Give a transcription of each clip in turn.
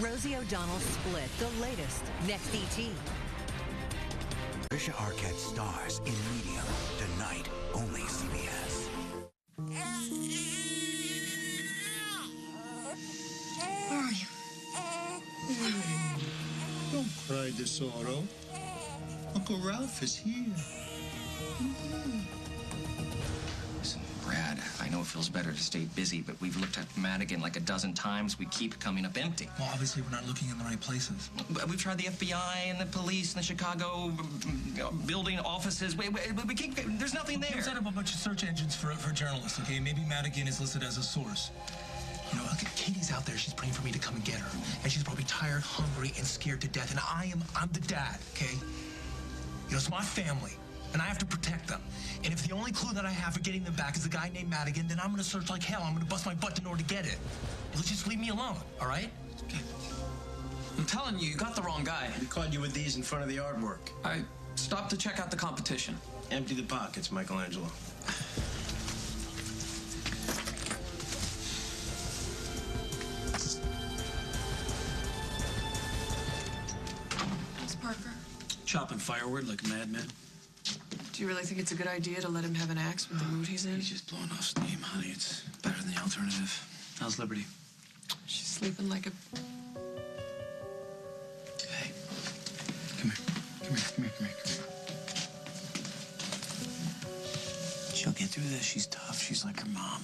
Rosie O'Donnell's Split, the latest, next ET. Patricia Arquette stars in Medium, tonight, only CBS. Where are you? Don't cry, DeSoto. Uncle Ralph is here. Listen, Brad, I know it feels better to stay busy, but we've looked at Madigan like a dozen times. We keep coming up empty. Well, obviously, we're not looking in the right places. We've tried the FBI and the police and the Chicago building offices. We keep, there's nothing there. We've set up a bunch of search engines for journalists, okay? Maybe Madigan is listed as a source. You know, Katie's out there. She's praying for me to come and get her. And she's probably tired, hungry, and scared to death. And I'm the dad, okay? You know, it's my family, and I have to protect them. And if the only clue that I have for getting them back is a guy named Madigan, then I'm gonna search like hell. I'm gonna bust my butt in order to get it. You'll just leave me alone, all right? Okay. I'm telling you, you got the wrong guy. We caught you with these in front of the artwork. I stopped to check out the competition. Empty the pockets, Michelangelo. Parker, Chopping firewood like a madman. do you really think it's a good idea to let him have an axe with the mood he's in? He's just blowing off steam, honey. It's better than the alternative. How's Liberty? She's sleeping like a... Hey, come here. Come here. She'll get through this. She's tough. She's like her mom.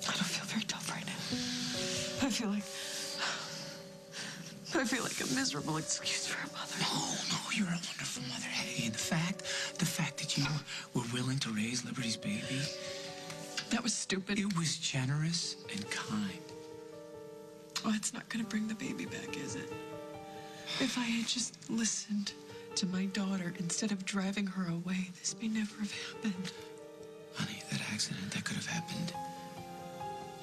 I don't feel very tough right now. I feel like a miserable excuse for a mother. No, you're a wonderful mother. Hey, the fact that you were willing to raise Liberty's baby, That was stupid. it was generous and kind. Oh, it's not gonna bring the baby back, is it? If I had just listened to my daughter instead of driving her away, this may never have happened. Honey, that accident, that could have happened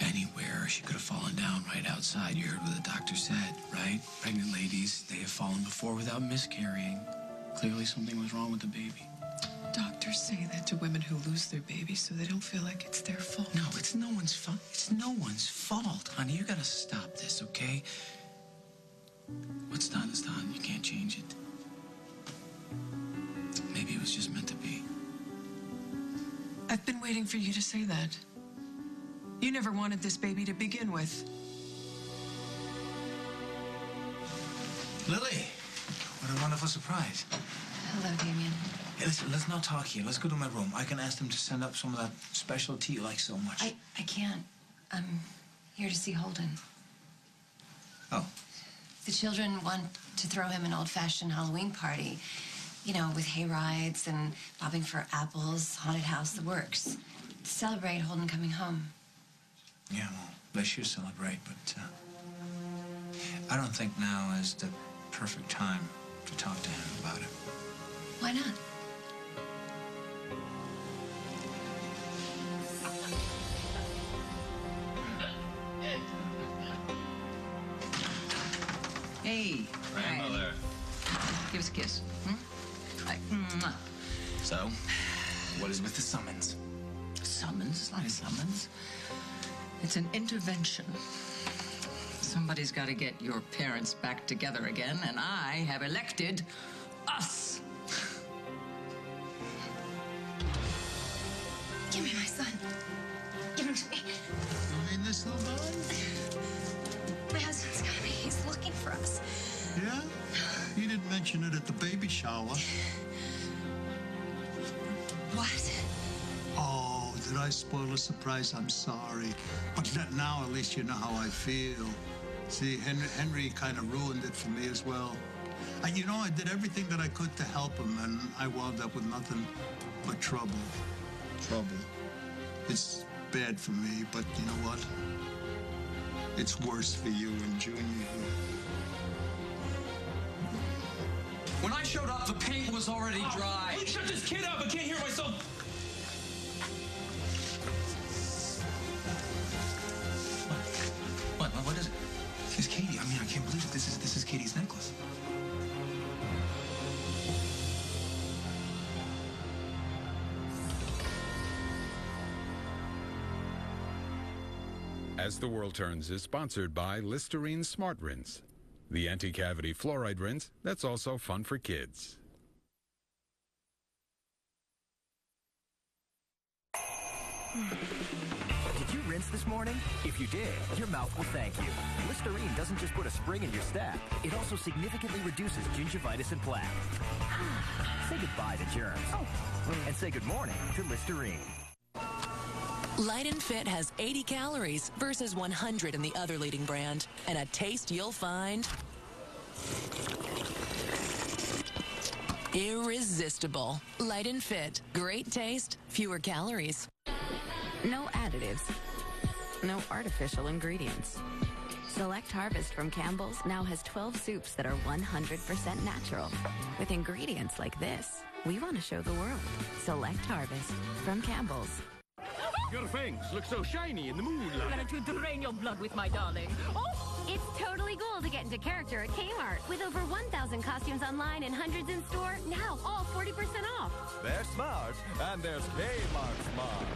anywhere. She could have fallen down right outside. You heard what the doctor said, right? Pregnant ladies, they have fallen before without miscarrying. Clearly something was wrong with the baby. Doctors say that to women who lose their babies so they don't feel like it's their fault. No, it's no one's fault. It's no one's fault, honey. You gotta stop this, okay? What's done is done. You can't change it. Maybe it was just meant to be. I've been waiting for you to say that. You never wanted this baby to begin with. Lily, what a wonderful surprise. Hello, Damien. Hey, listen, let's not talk here. Let's go to my room. I can ask them to send up some of that special tea you like so much. I can't. I'm here to see Holden. Oh. The children want to throw him an old-fashioned Halloween party. You know, with hay rides and bobbing for apples, haunted house, the works. To celebrate Holden coming home. Yeah, well, let's you celebrate, but I don't think now is the perfect time to talk to him about it. Why not? Hey. Grandmother. Give us a kiss. Mwah. So, what is with the summons? Summons? It's not a summons. It's an intervention. Somebody's got to get your parents back together again, and I have elected us. Give me my son. Give him to me. You mean this little boy? My husband's coming. He's looking for us. Yeah? You didn't mention it at the baby shower. What? Oh, did I spoil the surprise? I'm sorry. But now at least you know how I feel. See, Henry kind of ruined it for me as well. You know, I did everything that I could to help him, and I wound up with nothing but trouble. Trouble. It's bad for me, but you know what? It's worse for you and Junior. When I showed up, the paint was already dry. Please shut this kid up. I can't hear myself. What is it? It's Katie. I mean, I can't believe it. This is Katie's necklace. As the World Turns is sponsored by Listerine Smart Rinse, the anti-cavity fluoride rinse that's also fun for kids. Did you rinse this morning? If you did, your mouth will thank you. Listerine doesn't just put a spring in your step, it also significantly reduces gingivitis and plaque. Say goodbye to germs. And say good morning to Listerine. Light and Fit has 80 calories versus 100 in the other leading brand, and a taste you'll find irresistible. Light and Fit. Great taste, fewer calories. No additives. No artificial ingredients. Select Harvest from Campbell's now has 12 soups that are 100% natural. With ingredients like this, we want to show the world. Select Harvest from Campbell's. Your fangs look so shiny in the moonlight. I'm gonna to drain your blood with my darling. Oh! It's totally cool to get into character at Kmart. With over 1,000 costumes online and hundreds in store, now all 40% off. They're smart, and there's Kmart smart.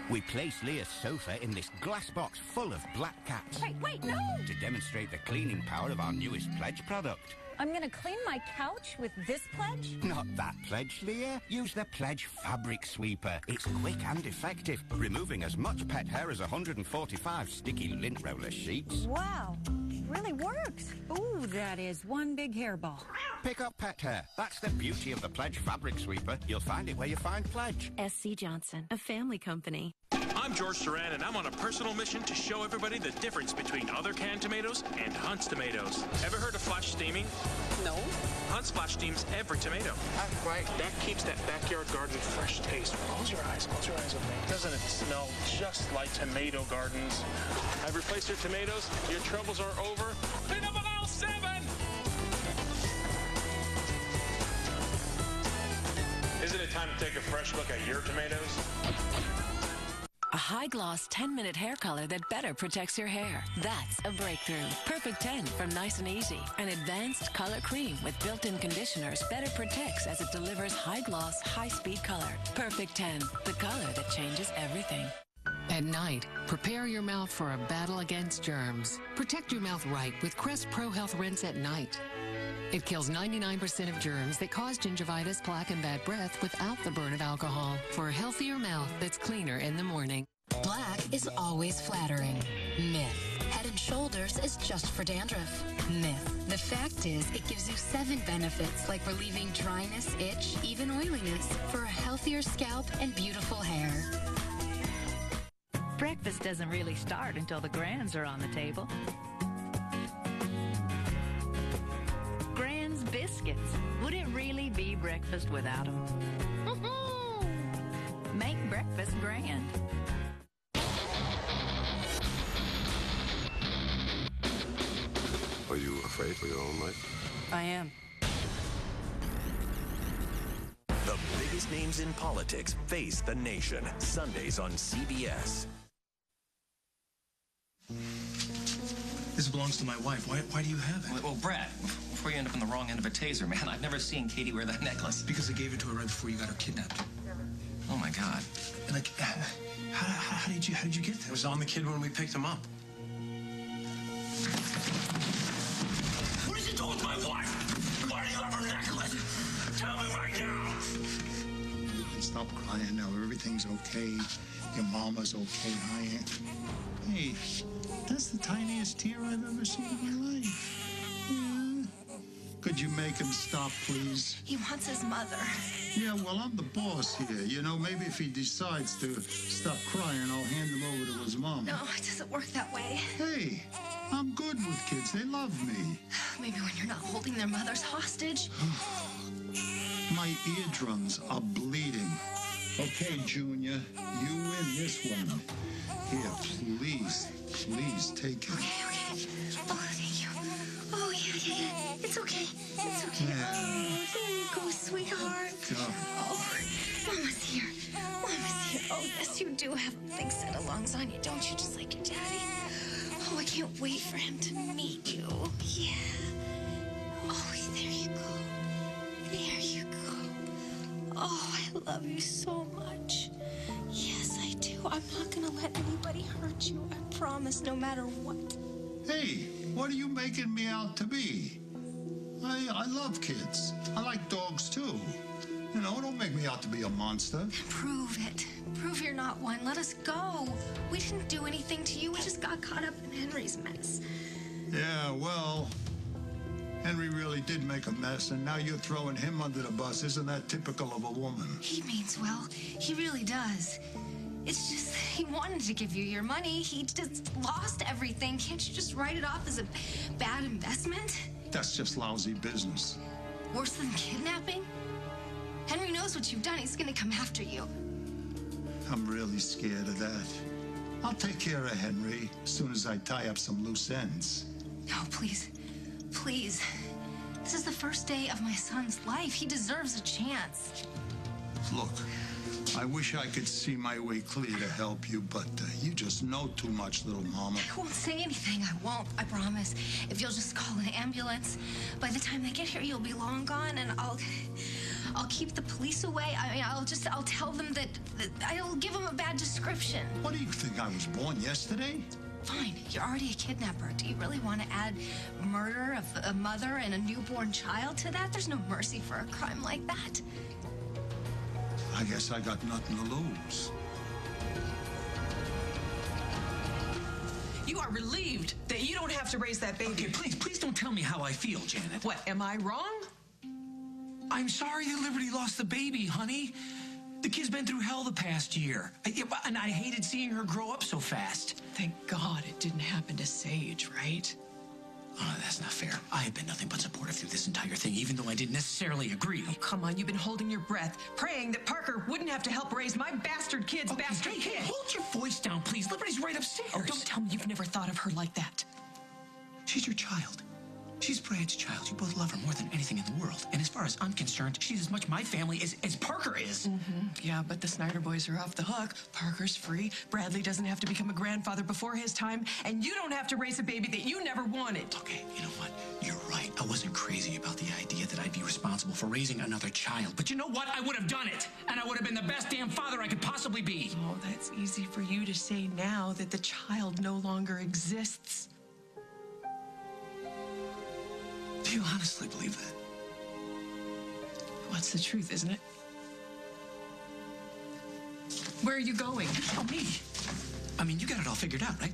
We placed Leah's sofa in this glass box full of black cats. Wait, no! To demonstrate the cleaning power of our newest Pledge product. I'm gonna clean my couch with this Pledge? Not that Pledge, Leah. Use the Pledge Fabric Sweeper. It's quick and effective, removing as much pet hair as 145 sticky lint roller sheets. Wow, really works. Ooh, that is one big hairball. Pick up pet hair. That's the beauty of the Pledge Fabric Sweeper. You'll find it where you find Pledge. SC Johnson, a family company. I'm George Duran, and I'm on a personal mission to show everybody the difference between other canned tomatoes and Hunt's tomatoes. Ever heard of flash steaming? No. Hunt's flash steams every tomato. Right. That keeps that backyard garden fresh taste. Close your eyes with me. Doesn't it smell just like tomato gardens? I've replaced your tomatoes. Your troubles are over. Clean up on aisle 7! Isn't it time to take a fresh look at your tomatoes? A high-gloss 10-minute hair color that better protects your hair. That's a breakthrough. Perfect 10 from Nice and Easy. An advanced color cream with built-in conditioners better protects as it delivers high-gloss, high-speed color. Perfect 10, the color that changes everything. At night, prepare your mouth for a battle against germs. Protect your mouth right with Crest Pro Health Rinse at night. It kills 99% of germs that cause gingivitis, plaque, and bad breath without the burn of alcohol. For a healthier mouth that's cleaner in the morning. Black is always flattering. Myth. Head & Shoulders is just for dandruff. Myth. The fact is, it gives you 7 benefits like relieving dryness, itch, even oiliness for a healthier scalp and beautiful hair. Breakfast doesn't really start until the grands are on the table. Grands biscuits. Would it really be breakfast without them? Make breakfast grand. Are you afraid for your own life? I am. The biggest names in politics face the nation. Sundays on CBS. This belongs to my wife. Why do you have it? Well, Brad, before you end up on the wrong end of a taser, man, I've never seen Katie wear that necklace. Because I gave it to her right before you got her kidnapped. Oh, my God. Like, how did you get that? It was on the kid when we picked him up. What did you do with my wife? Why do you have her necklace? Tell me right now. You can stop crying now. Everything's okay. Your mama's okay. I am. Hey, that's the tiniest tear I've ever seen in my life. Yeah. Could you make him stop, please? He wants his mother. Yeah, well, I'm the boss here. You know, maybe if he decides to stop crying, I'll hand him over to his mom. No, it doesn't work that way. Hey, I'm good with kids. They love me. Maybe when you're not holding their mothers hostage. My eardrums are bleeding. Okay, Junior, you win this one. Here, please take it. Okay. Oh, thank you. Oh, yeah. It's okay. It's okay. Yeah. Oh, there you go, sweetheart. Oh, Mama's here. Oh, yes, you do have a big set of lungs on you, don't you? Just like your daddy. Oh, I can't wait for him to meet you. Yeah. Oh, there you go. There you go. Oh, I love you so much. Yes, I do. I'm not gonna let anybody hurt you. I promise, no matter what. Hey, what are you making me out to be? I love kids. I like dogs, too. You know, don't make me out to be a monster. Prove it. Prove you're not one. Let us go. We didn't do anything to you. We just got caught up in Henry's mess. Yeah, well, Henry really did make a mess, and now you're throwing him under the bus. Isn't that typical of a woman? He means well. He really does. It's just he wanted to give you your money. He just lost everything. Can't you just write it off as a bad investment? That's just lousy business. Worse than kidnapping? Henry knows what you've done. He's gonna come after you. I'm really scared of that. I'll take care of Henry as soon as I tie up some loose ends. No, please. Please. This is the first day of my son's life. He deserves a chance. Look, I wish I could see my way clear to help you, but you just know too much, little mama. I won't say anything. I won't. I promise. If you'll just call an ambulance, by the time they get here, you'll be long gone, and I'll keep the police away. I mean, I'll tell them that I'll give them a bad description. What do you think, I was born yesterday? Fine. You're already a kidnapper. Do you really want to add murder of a mother and a newborn child to that? There's no mercy for a crime like that. I guess I got nothing to lose. You are relieved that you don't have to raise that baby. Okay, please don't tell me how I feel, Janet. What, am I wrong? I'm sorry that Liberty lost the baby, honey. The kid's been through hell the past year. And I hated seeing her grow up so fast. Thank God it didn't happen to Sage, right? Oh, that's not fair. I have been nothing but supportive through this entire thing, even though I didn't necessarily agree. Oh, come on, you've been holding your breath, praying that Parker wouldn't have to help raise my bastard kid's bastard kid. Hold your voice down, please. Liberty's right upstairs. Oh, don't tell me you've never thought of her like that. She's your child. She's Brad's child. You both love her more than anything in the world. And as far as I'm concerned, she's as much my family as Parker is. Mm-hmm. Yeah, but the Snyder boys are off the hook. Parker's free. Bradley doesn't have to become a grandfather before his time. And you don't have to raise a baby that you never wanted. Okay, you know what? You're right. I wasn't crazy about the idea that I'd be responsible for raising another child. But you know what? I would have done it. And I would have been the best damn father I could possibly be. Oh, that's easy for you to say now that the child no longer exists. Do you honestly believe that? What's the truth, isn't it? Where are you going? Oh, me. I mean, you got it all figured out, right?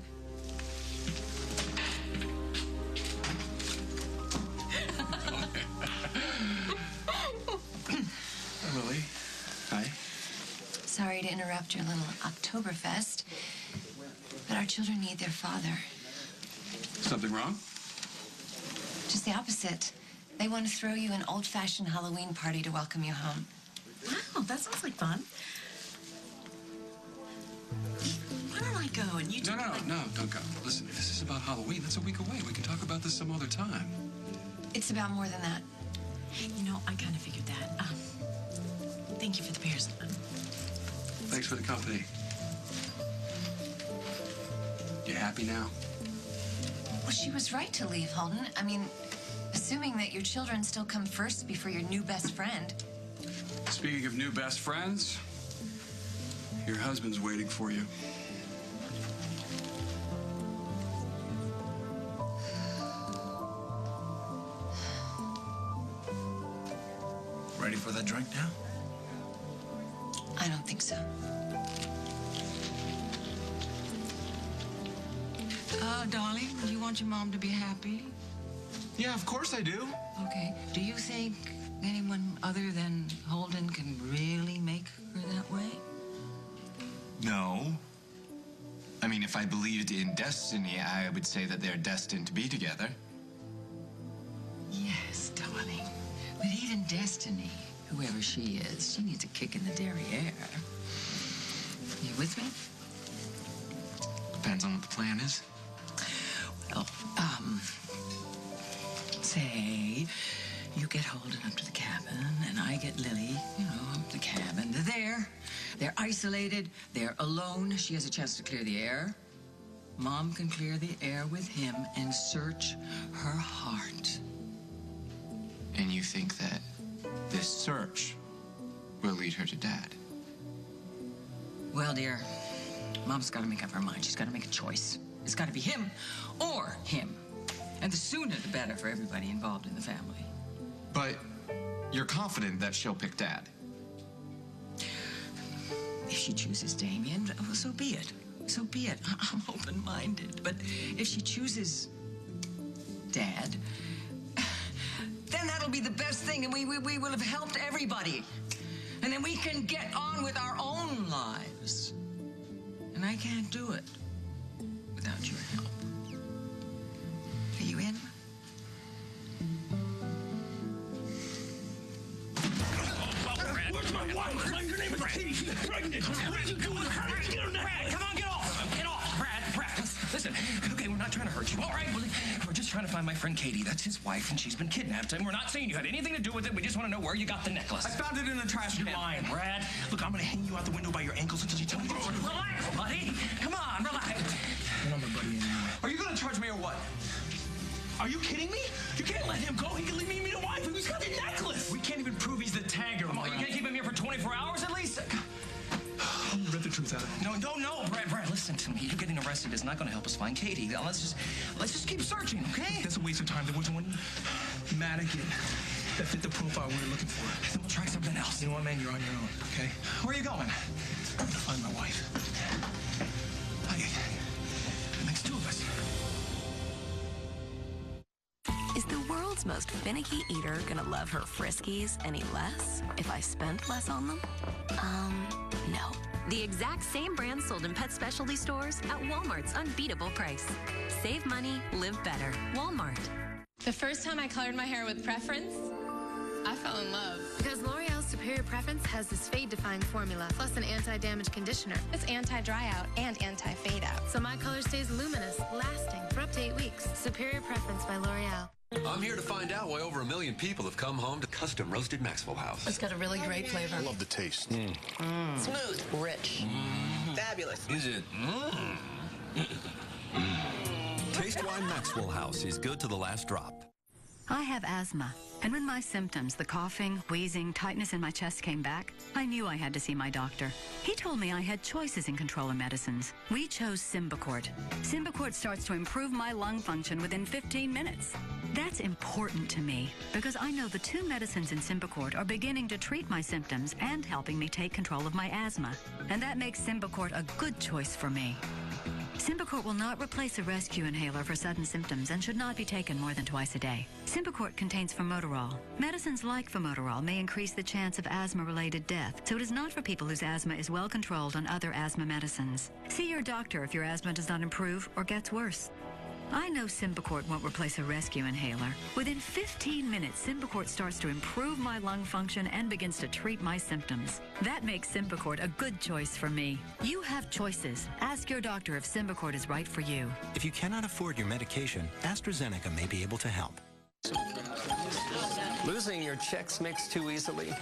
Hi, Lily. Hi. Sorry to interrupt your little Oktoberfest, but our children need their father. Something wrong? Just the opposite. They want to throw you an old-fashioned Halloween party to welcome you home. Wow, that sounds like fun. Why don't I go and you two... No, don't go. Listen, if this is about Halloween, that's a week away. We can talk about this some other time. It's about more than that. You know, I kind of figured that. Thank you for the beers. Thanks for the company. You happy now? Well, she was right to leave, Holden. I mean, assuming that your children still come first before your new best friend. Speaking of new best friends, your husband's waiting for you. Ready for that drink now? I don't think so. Darling, you want your mom to be happy? Yeah, of course I do. Okay. Do you think anyone other than Holden can really make her that way? No. I mean, if I believed in destiny, I would say that they're destined to be together. Yes, darling. But even Destiny, whoever she is, she needs a kick in the derriere. You with me? Depends on what the plan is. Well, say you get Holden up to the cabin, and I get Lily, up the cabin. They're there. They're isolated. They're alone. She has a chance to clear the air. Mom can clear the air with him and search her heart. And you think that this search will lead her to Dad? Well, dear, Mom's got to make up her mind. She's got to make a choice. It's got to be him or him. And the sooner the better for everybody involved in the family. But you're confident that she'll pick Dad? If she chooses Damien, well, so be it. So be it. I'm open-minded. But if she chooses Dad, then that'll be the best thing, and we will have helped everybody. And then we can get on with our own lives. And I can't do it without your help. Are you in? Where's my wife? Your name is Katie. She's pregnant. What are you doing? How did you get her neck? Brad, come on, get off. Get off. Brad, listen. Okay, we're not trying to hurt you. All right, we're just trying to find my friend Katie. That's his wife, and she's been kidnapped. And we're not saying you had anything to do with it. We just want to know where you got the necklace. I found it in the trash can. You're lying, Brad. Look, I'm gonna hang you out the window by your ankles until you tell me the truth. Relax, buddy. Come on, relax. You're not my buddy anymore. Are you gonna charge me or what? Are you kidding me? You can't let him go. He can leave me a wife. He's got the necklace. We can't even prove he's the tagger. Come on, you can't keep him here for 24 hours at least? I'm gonna rip the truth out of him. No, Brad, listen to me. You getting arrested is not gonna help us find Katie. Let's just keep searching, okay? That's a waste of time. There was one mannequin that fit the profile we were looking for. Then we'll try something else. You know what, man? You're on your own, okay? Where are you going? I'm gonna find my wife. Makes two of us. Is the world's most finicky eater gonna love her Friskies any less if I spent less on them? No. The exact same brand sold in pet specialty stores at Walmart's unbeatable price. Save money, live better. Walmart. The first time I colored my hair with Preference, I fell in love. Because L'Oreal's Superior Preference has this fade-defying formula, plus an anti-damage conditioner. It's anti-dry out and anti-fade out. So my color stays luminous, lasting for up to 8 weeks. Superior Preference by L'Oreal. I'm here to find out why over 1 million people have come home to custom roasted Maxwell House. It's got a really great flavor. I love the taste. Smooth, rich, fabulous. Is it? Taste why Maxwell House is good to the last drop. I have asthma, and when my symptoms, the coughing, wheezing, tightness in my chest came back, I knew I had to see my doctor. He told me I had choices in controller medicines. We chose Symbicort. Symbicort starts to improve my lung function within 15 minutes. That's important to me because I know the 2 medicines in Symbicort are beginning to treat my symptoms and helping me take control of my asthma. And that makes Symbicort a good choice for me. Symbicort will not replace a rescue inhaler for sudden symptoms and should not be taken more than twice a day. Symbicort contains formoterol. Medicines like formoterol may increase the chance of asthma-related death, so it is not for people whose asthma is well controlled on other asthma medicines. See your doctor if your asthma does not improve or gets worse. I know Symbicort won't replace a rescue inhaler. Within 15 minutes, Symbicort starts to improve my lung function and begins to treat my symptoms. That makes Symbicort a good choice for me. You have choices. Ask your doctor if Symbicort is right for you. If you cannot afford your medication, AstraZeneca may be able to help. Losing your Chex Mix too easily?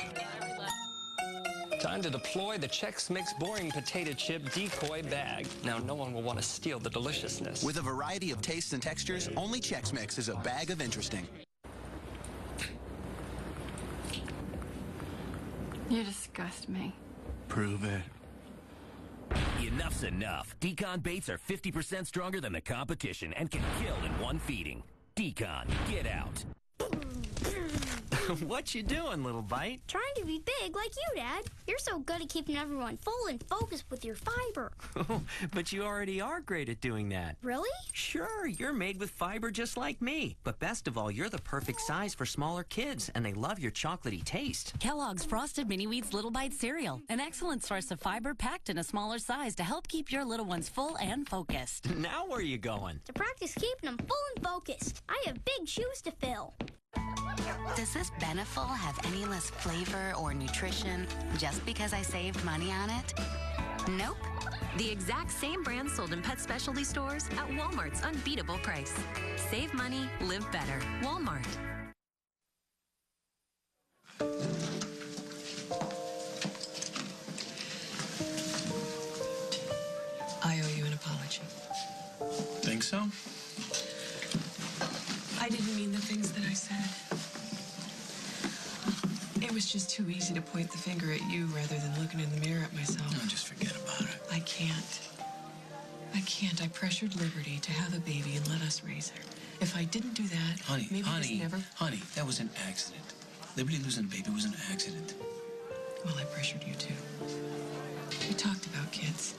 Time to deploy the Chex Mix boring potato chip decoy bag. Now no one will want to steal the deliciousness. With a variety of tastes and textures, only Chex Mix is a bag of interesting. You disgust me. Prove it. Enough's enough. Decon baits are 50% stronger than the competition and can kill in one feeding. Decon, get out. What you doing, little bite? Trying to be big like you, Dad. You're so good at keeping everyone full and focused with your fiber. But you already are great at doing that. Really? Sure, you're made with fiber just like me. But best of all, you're the perfect size for smaller kids, and they love your chocolatey taste. Kellogg's Frosted Mini Wheats Little Bite cereal. An excellent source of fiber packed in a smaller size to help keep your little ones full and focused. Now where are you going? To practice keeping them full and focused. I have big shoes to fill. Does this Beneful have any less flavor or nutrition just because I saved money on it? Nope. The exact same brand sold in pet specialty stores at Walmart's unbeatable price. Save money, live better. Walmart. I owe you an apology. Think so? I didn't mean the things that I said. It was just too easy to point the finger at you rather than looking in the mirror at myself. No, just forget about it. I can't. I can't. I pressured Liberty to have a baby and let us raise her. If I didn't do that, Honey, that was an accident. Liberty losing a baby was an accident. Well, I pressured you too. We talked about kids,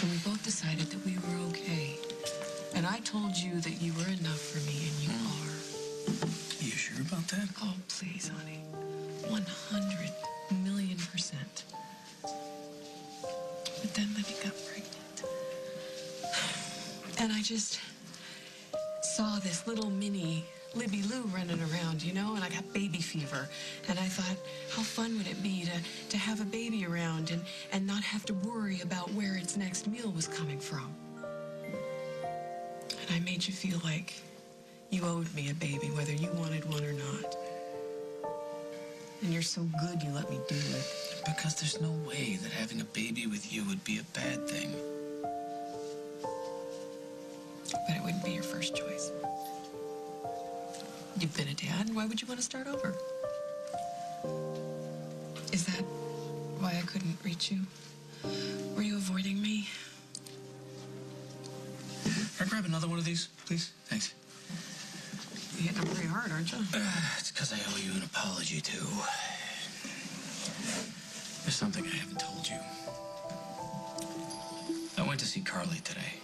and we both decided that we were okay. And I told you that you were enough for me, and you are. You sure about that? Oh, please, honey. 100,000,000%. But then Libby got pregnant. And I just saw this little mini Libby Lou running around, you know, and I got baby fever. And I thought, how fun would it be to have a baby around and not have to worry about where its next meal was coming from. And I made you feel like you owed me a baby, whether you wanted one or not. And you're so good you let me do it. Because there's no way that having a baby with you would be a bad thing. But it wouldn't be your first choice. You've been a dad. Why would you want to start over? Is that why I couldn't reach you? Were you avoiding me? Can I grab another one of these, please? Thanks. You're hitting them pretty hard, aren't you? It's because I owe you an apology, too. There's something I haven't told you. I went to see Carly today.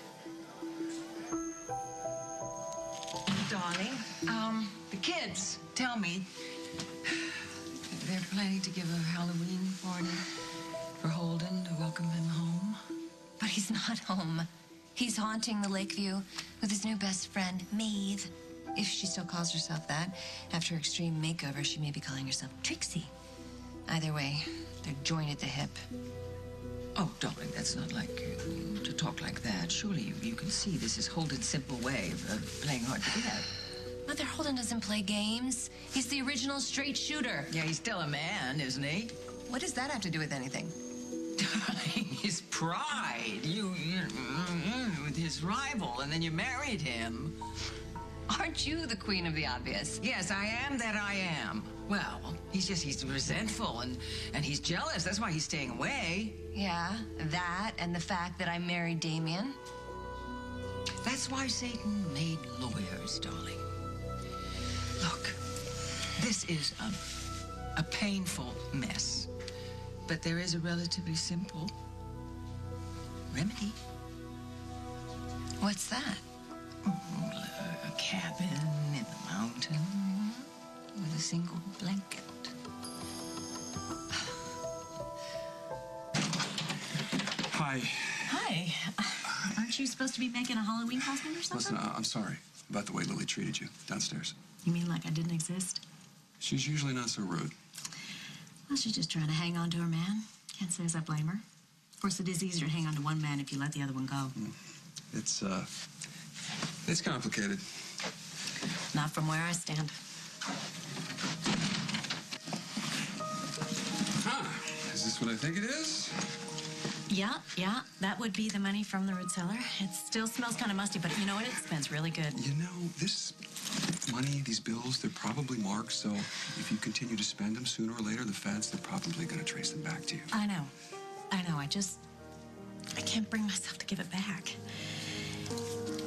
Darling, the kids tell me they're planning to give a Halloween party for Holden to welcome him home. But he's not home. He's haunting the Lakeview with his new best friend, Maeve. If she still calls herself that. After her extreme makeover, she may be calling herself Trixie. Either way, they're joined at the hip. Oh, darling, that's not like to talk like that. Surely you can see this is Holden's simple way of playing hard to get. Mother, Holden doesn't play games. He's the original straight shooter. Yeah, he's still a man, isn't he? What does that have to do with anything? His pride. You with his rival, and then you married him. Aren't you the queen of the obvious? Yes, I am that I am. Well, he's resentful and he's jealous. That's why he's staying away. Yeah, that and the fact that I married Damien. That's why Satan made lawyers, darling. Look, this is a painful mess, but there is a relatively simple remedy. What's that? A cabin in the mountain with a single blanket. Hi. Hi. Aren't you supposed to be making a Halloween costume or something? Listen, I'm sorry about the way Lily treated you downstairs. You mean like I didn't exist? She's usually not so rude. Well, she's just trying to hang on to her man. Can't say as I blame her. Of course, it is easier to hang on to one man if you let the other one go. It's complicated. Not from where I stand. Is this what I think it is? Yeah, that would be the money from the root cellar. It still smells kind of musty, but you know what? It smells really good. You know, this money, these bills, they're probably marked, so if you continue to spend them, sooner or later, the feds, they're probably going to trace them back to you. I know. I can't bring myself to give it back.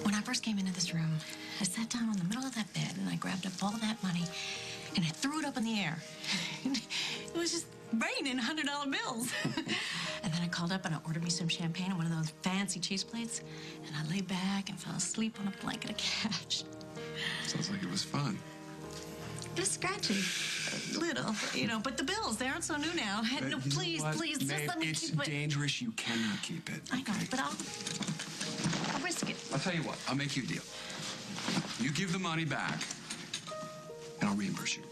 When I first came into this room, I sat down in the middle of that bed and I grabbed up all that money and I threw it up in the air. It was just raining $100 bills. And then I called up and I ordered me some champagne and one of those fancy cheese plates. And I lay back and fell asleep on a blanket of cash. Sounds like it was fun. It was scratchy. A little, but the bills, they aren't so new now. No, please, just let me keep it. It's dangerous. You cannot keep it. I know, but I'll risk it. I'll tell you what. I'll make you a deal. You give the money back, and I'll reimburse you.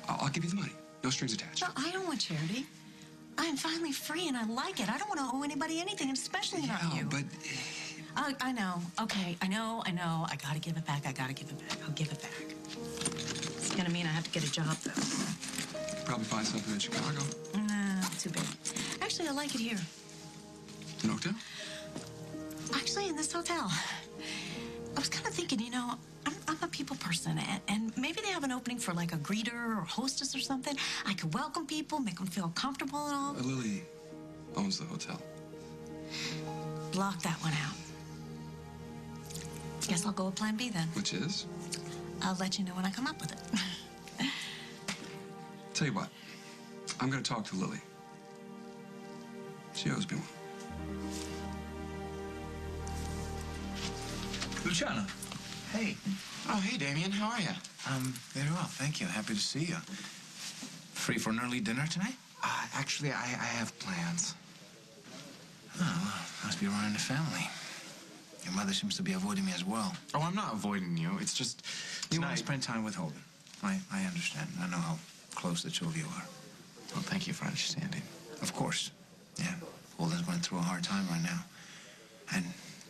I'll give you the money. No strings attached. No, I don't want charity. I am finally free, and I like it. I don't want to owe anybody anything, especially not you. But... I know. Okay, I know. I gotta give it back. I'll give it back. It's gonna mean I have to get a job, though. Probably find something in Chicago. Nah, too big. Actually, I like it here. An hotel? Actually, in this hotel. I was kind of thinking, I'm a people person, and maybe they have an opening for like a greeter or hostess or something. I could welcome people, make them feel comfortable and all. Lily owns the hotel. Block that one out. Guess I'll go with plan B then. Which is? I'll let you know when I come up with it. Tell you what, I'm going to talk to Lily. She owes me one. Luciano. Hey. Oh, hey, Damien. How are you? Very well, thank you. Happy to see you. Free for an early dinner tonight? Actually, I have plans. Oh, well, must be around the family. Your mother seems to be avoiding me as well. Oh, I'm not avoiding you. It's just You tonight... want to spend time with Holden. I understand. I know how close the two of you are. Well, thank you for understanding. Of course. Yeah. Holden's going through a hard time right now. And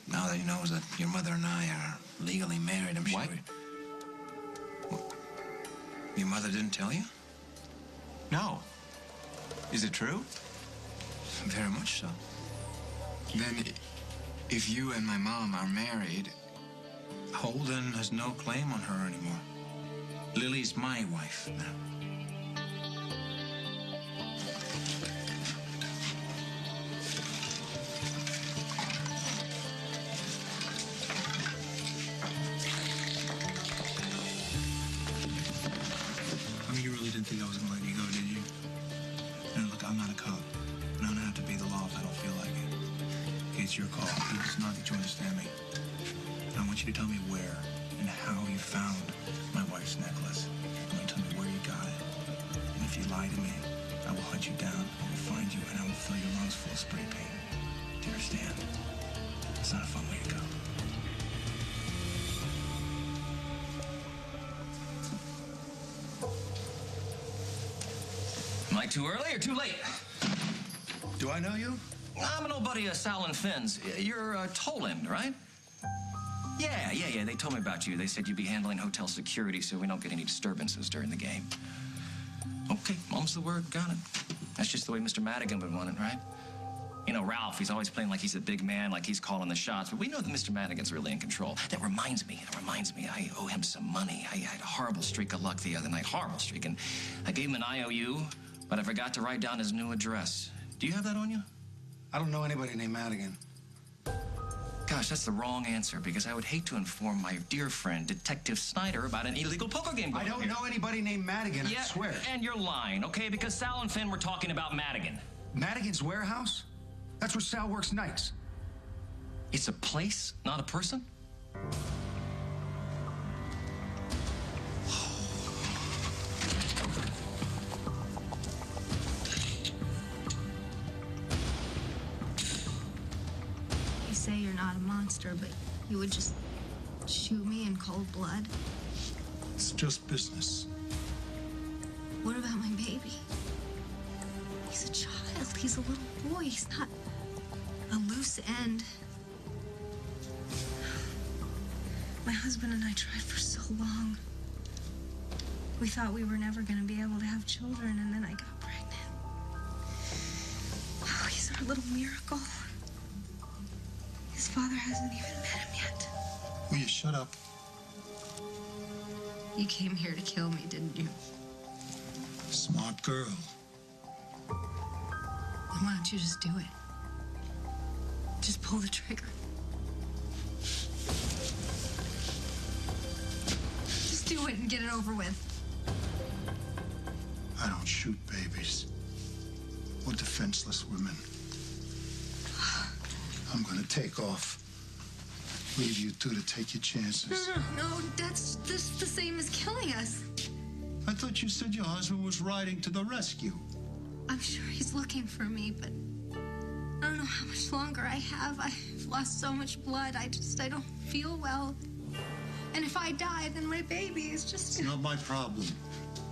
now that he knows that your mother and I are legally married, I'm sure... What? Your mother didn't tell you? No. Is it true? Very much so. Then, if you and my mom are married... Holden has no claim on her anymore. Lily's my wife now. I mean, you really didn't think I was going to let you go, did you? And look, I'm not a cop. And I don't have to be the law if I don't feel like it. Okay, it's your call. It's not that you understand me. And I want you to tell me where and how you found my wife's necklace. I want you to tell me where you got it. And if you lie to me, I will hunt you down, I will find you, and I will fill your lungs full of spray paint. Do you understand? It's not a fun way to go. Am I too early or too late? Do I know you? I'm an old buddy of Sal and Finn's. You're Toland, right? Yeah. They told me about you. They said you'd be handling hotel security so we don't get any disturbances during the game. Okay, mom's the word. Got it. That's just the way Mr. Madigan would want it, right? You know, Ralph, he's always playing like he's a big man, like he's calling the shots, but we know that Mr. Madigan's really in control. That reminds me, I owe him some money. I had a horrible streak of luck the other night, horrible streak, and I gave him an IOU, but I forgot to write down his new address. Do you have that on you? I don't know anybody named Madigan. Gosh, that's the wrong answer, because I would hate to inform my dear friend, Detective Snyder, about an illegal poker game going I don't know anybody named Madigan, I swear. And you're lying, okay? Because Sal and Finn were talking about Madigan. Madigan's warehouse? That's where Sal works nights. It's a place, not a person? You say you're not a monster, but you would just shoot me in cold blood? It's just business. What about my baby? He's a child. He's a little boy. He's not a loose end. My husband and I tried for so long. We thought we were never going to be able to have children, and then I got pregnant. Oh, he's our little miracle. His father hasn't even met him yet. Will you shut up? You came here to kill me, didn't you? Smart girl. Why don't you just do it? Just pull the trigger. Just do it and get it over with. I don't shoot babies or defenseless women. I'm gonna take off. Leave you two to take your chances. No, that's just the same as killing us. I thought you said your husband was riding to the rescue. I'm sure he's looking for me, but I don't know how much longer I have. I've lost so much blood. I don't feel well. And if I die, then my baby is just... It's not my problem.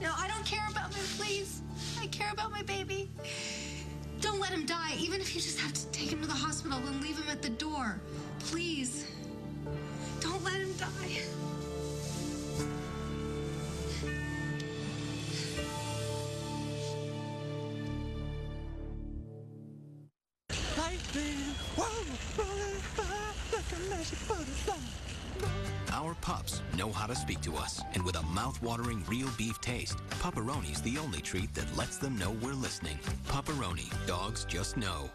No, I don't care about him, please. I care about my baby. Don't let him die, even if you just have to take him to the hospital and leave him at the door. Please. Don't let him die. Our pups know how to speak to us, and with a mouth-watering real beef taste, Pepperoni's the only treat that lets them know we're listening. Pepperoni, dogs just know.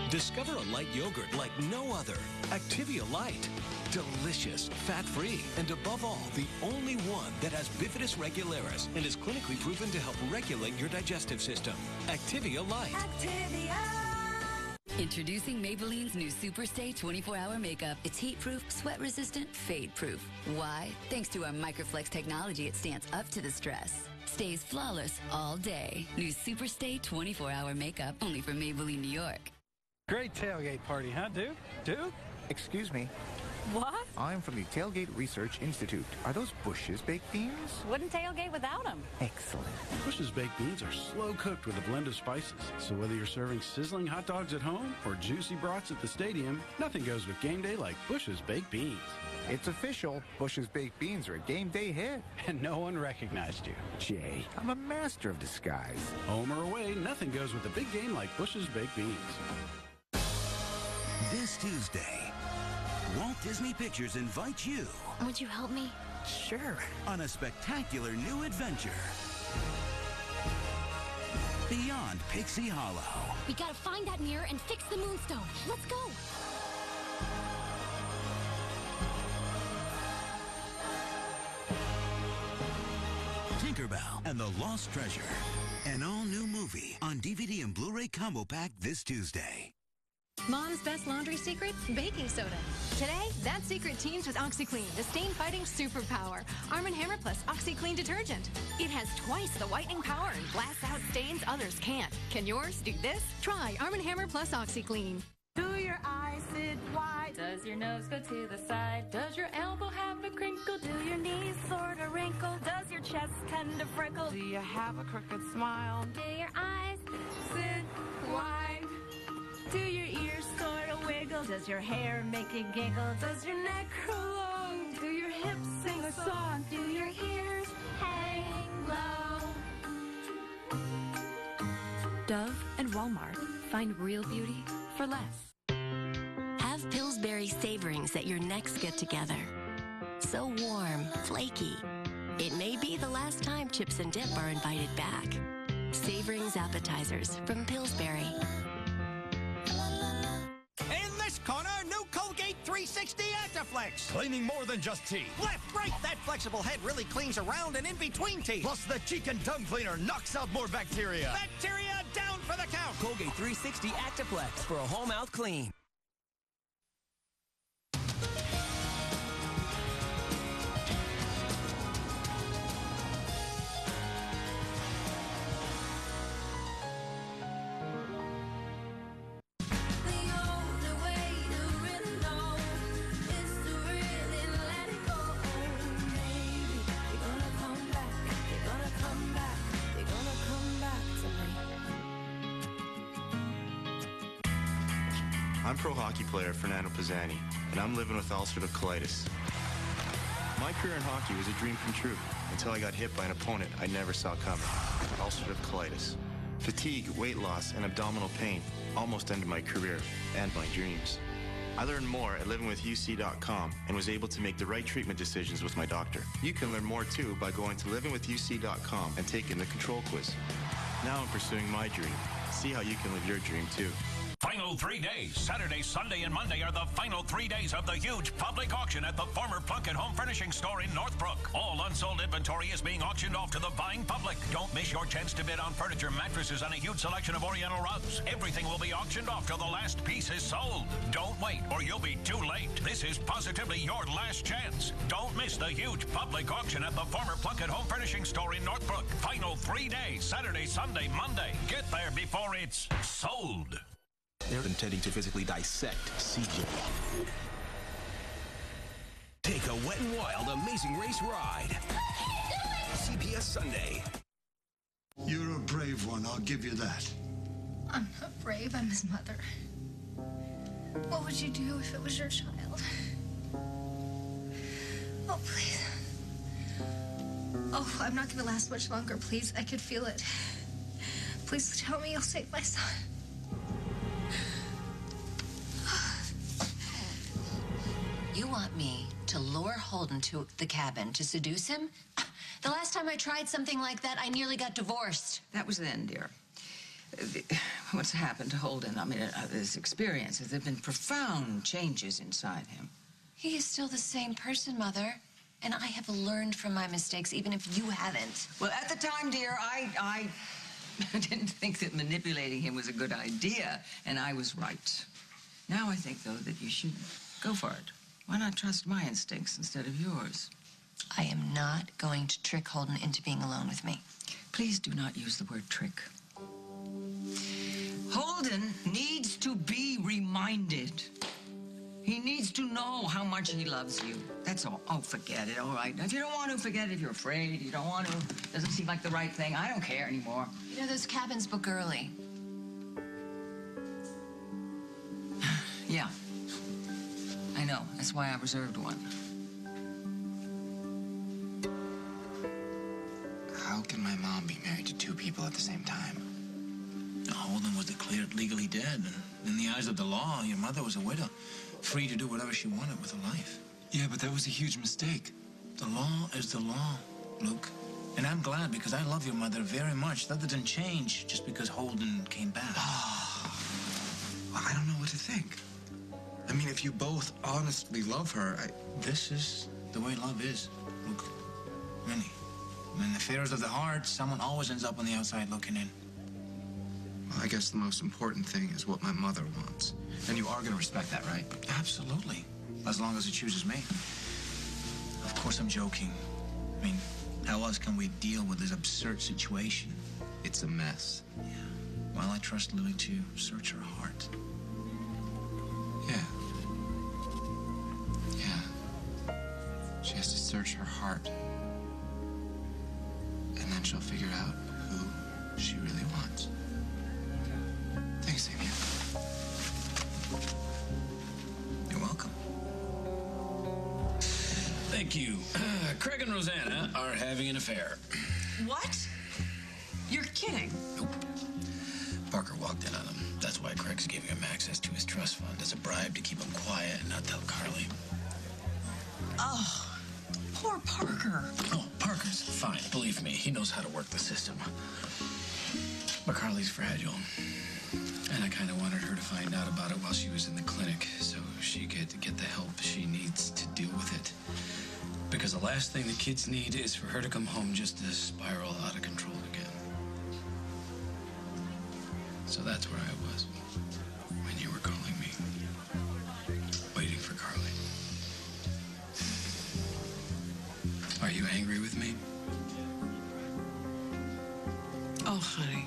Discover a light yogurt like no other. Activia Light. delicious, fat-free, and above all, the only one that has bifidus regularis and is clinically proven to help regulate your digestive system. Activia Light. Introducing Maybelline's new Superstay 24-hour makeup. It's heat-proof, sweat-resistant, fade-proof. Why? Thanks to our Microflex technology, it stands up to the stress. Stays flawless all day. New Superstay 24-hour makeup, only from Maybelline, New York. Great tailgate party, huh, Duke? Duke? Excuse me. What? I'm from the Tailgate Research Institute. Are those Bush's baked beans? Wouldn't tailgate without them. Excellent. Bush's baked beans are slow cooked with a blend of spices. So whether you're serving sizzling hot dogs at home or juicy brats at the stadium, nothing goes with game day like Bush's baked beans. It's official. Bush's baked beans are a game day hit. And no one recognized you. Jay, I'm a master of disguise. Home or away, nothing goes with a big game like Bush's baked beans. This Tuesday, Walt Disney Pictures invites you. Would you help me? Sure. On a spectacular new adventure. Beyond Pixie Hollow. We gotta find that mirror and fix the moonstone. Let's go. Tinkerbell and the Lost Treasure. An all-new movie on DVD and Blu-ray combo pack this Tuesday. Mom's best laundry secret? Baking soda. Today, that secret teams with OxyClean, the stain-fighting superpower. Arm & Hammer Plus OxyClean detergent. It has twice the whitening power and blasts out stains others can't. Can yours do this? Try Arm & Hammer Plus OxyClean. Do your eyes sit wide? Does your nose go to the side? Does your elbow have a crinkle? Do your knees sort of wrinkle? Does your chest tend to freckle? Do you have a crooked smile? Do your eyes sit wide? Do your ears sort of wiggle? Does your hair make you giggle? Does your neck grow long? Do your hips sing a song? Do your ears hang low? Dove and Walmart. Find real beauty for less. Have Pillsbury Savorings at your next get-together. So warm, flaky. It may be the last time chips and dip are invited back. Savorings appetizers from Pillsbury. In this corner, new Colgate 360 Actiflex. Cleaning more than just teeth. Left, right, that flexible head really cleans around and in between teeth. Plus, the cheek and tongue cleaner knocks out more bacteria. Bacteria down for the count. Colgate 360 Actiflex for a whole mouth clean. I'm pro hockey player Fernando Pizzani, and I'm living with ulcerative colitis. My career in hockey was a dream come true until I got hit by an opponent I never saw coming. Ulcerative colitis. Fatigue, weight loss, and abdominal pain almost ended my career and my dreams. I learned more at livingwithuc.com and was able to make the right treatment decisions with my doctor. You can learn more too by going to livingwithuc.com and taking the control quiz. Now I'm pursuing my dream. See how you can live your dream too. Final 3 days. Saturday, Sunday, and Monday are the final 3 days of the huge public auction at the former Plunkett Home Furnishing Store in Northbrook. All unsold inventory is being auctioned off to the buying public. Don't miss your chance to bid on furniture, mattresses, and a huge selection of Oriental rugs. Everything will be auctioned off till the last piece is sold. Don't wait, or you'll be too late. This is positively your last chance. Don't miss the huge public auction at the former Plunkett Home Furnishing Store in Northbrook. Final 3 days. Saturday, Sunday, Monday. Get there before it's sold. They're intending to physically dissect CJ. Take a wet and wild Amazing Race ride. CBS Sunday. You're a brave one, I'll give you that. I'm not brave, I'm his mother. What would you do if it was your child? Oh, please. Oh, I'm not gonna last much longer, please. I could feel it. Please tell me you'll save my son. You want me to lure Holden to the cabin to seduce him? The last time I tried something like that, I nearly got divorced. That was then, dear. What's happened to Holden? I mean, his experiences, there have been profound changes inside him. He is still the same person, Mother. And I have learned from my mistakes, even if you haven't. Well, at the time, dear, I didn't think that manipulating him was a good idea, and I was right. Now I think, though, that you should go for it. Why not trust my instincts instead of yours? I am not going to trick Holden into being alone with me. Please do not use the word trick. Holden needs to be reminded. He needs to know how much he loves you. That's all. Oh, forget it. All right. If you don't want to, forget it. If you're afraid, you don't want to. Doesn't seem like the right thing. I don't care anymore. You know, those cabins book early. Yeah. I know. That's why I reserved one. How can my mom be married to two people at the same time? Holden was declared legally dead, and in the eyes of the law, your mother was a widow, free to do whatever she wanted with her life. Yeah, but that was a huge mistake. The law is the law, Luke. And I'm glad because I love your mother very much. That didn't change just because Holden came back. I don't know what to think. I mean, if you both honestly love her, This is the way love is, Luke. Really. In the affairs of the heart, someone always ends up on the outside looking in. Well, I guess the most important thing is what my mother wants. And you are going to respect that, right? Absolutely. As long as he chooses me. Of course, I'm joking. I mean, how else can we deal with this absurd situation? It's a mess. Yeah. Well, I trust Louie to search her heart. Yeah. She has to search her heart. And then she'll figure out who she really wants. Thanks, Amy. You're welcome. Thank you. Craig and Rosanna are having an affair. What? You're kidding. Nope. Parker walked in on him. That's why Craig's giving him access to his trust fund as a bribe to keep him quiet and not tell Carly. Oh, poor Parker. Oh, Parker's fine. Believe me, he knows how to work the system. But Carly's fragile. And I kind of wanted her to find out about it while she was in the clinic so she could get the help she needs to deal with it. Because the last thing the kids need is for her to come home just to spiral out of control again. So that's where I was when you were calling me, waiting for Carly. Are you angry with me? Oh, honey.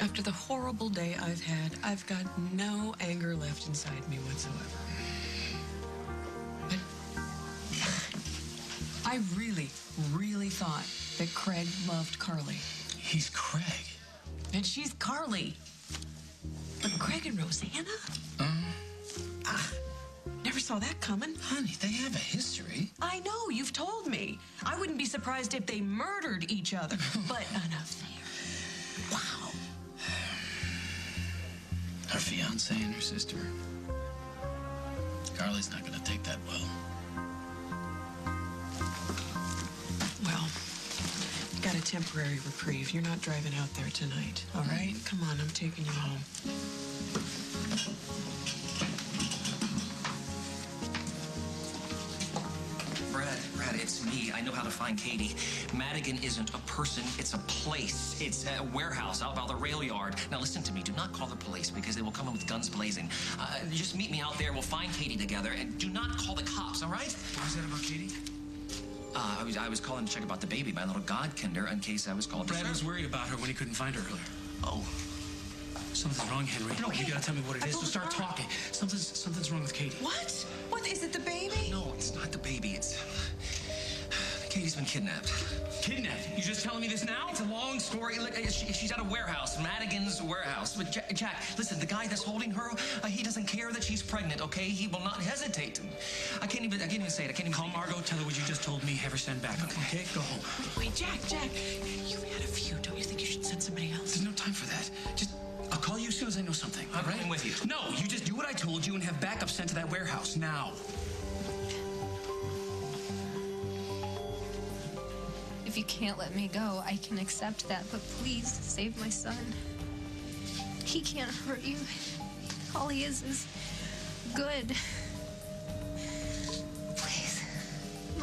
After the horrible day I've had, I've got no anger left inside me whatsoever. But I really, really thought that Craig loved Carly. He's Craig. And she's Carly. But Craig and Rosanna? Never saw that coming. Honey, they have a history. I know, you've told me. I wouldn't be surprised if they murdered each other. But an affair. Wow. Her fiance and her sister. Carly's not gonna take that well. Well, got a temporary reprieve. You're not driving out there tonight, all right? Come on, I'm taking you home. Brad, it's me. I know how to find Katie. Madigan isn't a person, it's a place. It's a warehouse out by the rail yard. Now listen to me, do not call the police because they will come in with guns blazing. Just meet me out there, we'll find Katie together, and do not call the cops, all right? What was that about Katie? I was calling to check about the baby, my little godkinder, in case I was called. Brad was worried about her when he couldn't find her earlier. Oh. Something's wrong, Henry. No, you gotta tell me what it is. So start talking. Something's wrong with Katie. What? What, is it the baby? No, it's not the baby, it's... Katie's been kidnapped. Kidnapped? You just telling me this now? It's a long story. Look, she's at a warehouse, Madigan's warehouse. But Jack, listen, the guy that's holding her, he doesn't care that she's pregnant, okay? He will not hesitate. I can't even say it. I can't even... Call Margot, tell her what you just told me, have her send back, okay? Go home. Wait, Jack, you've had a few. Don't you think you should send somebody else? There's no time for that. I'll call you as soon as I know something. I'm right with you. No, you just do what I told you and have backup sent to that warehouse now. If you can't let me go, I can accept that, but please save my son. He can't hurt you. All he is good.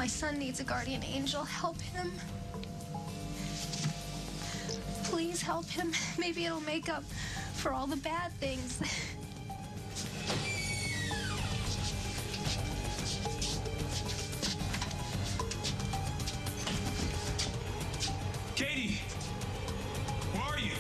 My son needs a guardian angel. Help him. Please help him. Maybe it'll make up for all the bad things. Katie! Where are you?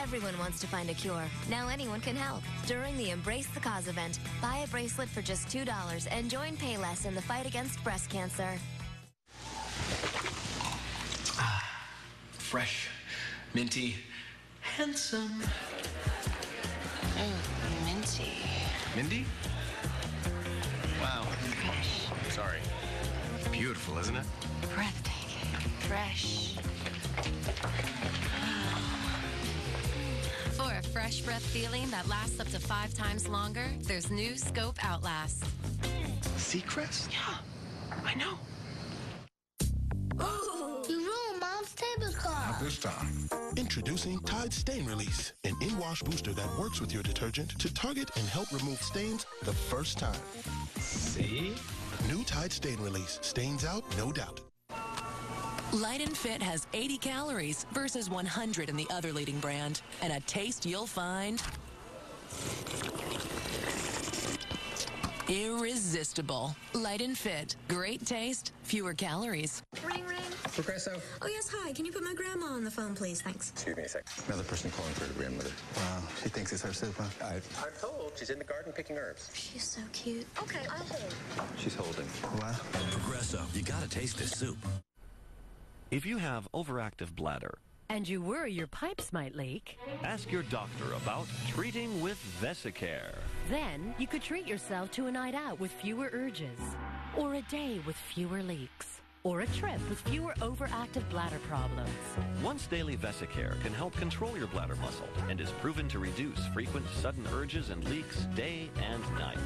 Everyone wants to find a cure. Now anyone can help. During the Embrace the Cause event, buy a bracelet for just $2 and join Payless in the fight against breast cancer. Fresh, minty, handsome. Oh, minty. Mindy? Wow. Sorry. Beautiful, isn't it? Breathtaking. Fresh. For a fresh breath feeling that lasts up to 5 times longer, there's new Scope Outlast. Seacrest? Yeah, I know. You ruined Mom's tablecloth. Not this time. Introducing Tide Stain Release, an in-wash booster that works with your detergent to target and help remove stains the first time. See? New Tide Stain Release. Stains out, no doubt. Light and Fit has 80 calories versus 100 in the other leading brand, and a taste you'll find irresistible. Light and Fit. Great taste, fewer calories. Ring, ring. Progresso. Oh, yes, hi. Can you put my grandma on the phone, please? Thanks. Excuse me a sec. Another person calling for her grandmother. Wow, she thinks it's her soup, huh? I'm told she's in the garden picking herbs. She's so cute. Okay, I'll hold. She's holding. Wow. Progresso, you gotta taste this soup. If you have overactive bladder, and you worry your pipes might leak, ask your doctor about treating with Vesicare. then you could treat yourself to a night out with fewer urges, or a day with fewer leaks, or a trip with fewer overactive bladder problems. Once daily Vesicare can help control your bladder muscle and is proven to reduce frequent sudden urges and leaks day and night.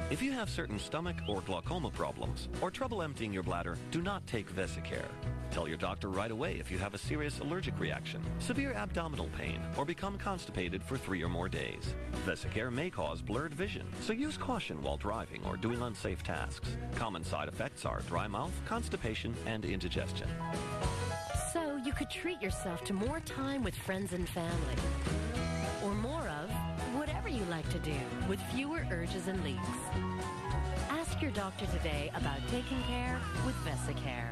If you have certain stomach or glaucoma problems or trouble emptying your bladder, do not take Vesicare. Tell your doctor right away if you have a serious allergic reaction, severe abdominal pain, or become constipated for 3 or more days. Vesicare may cause blurred vision, so use caution while driving or doing unsafe tasks. Common side effects are dry mouth, constipation, and indigestion. So you could treat yourself to more time with friends and family, or more of whatever you like to do with fewer urges and leaks. Ask your doctor today about taking care with Vesicare.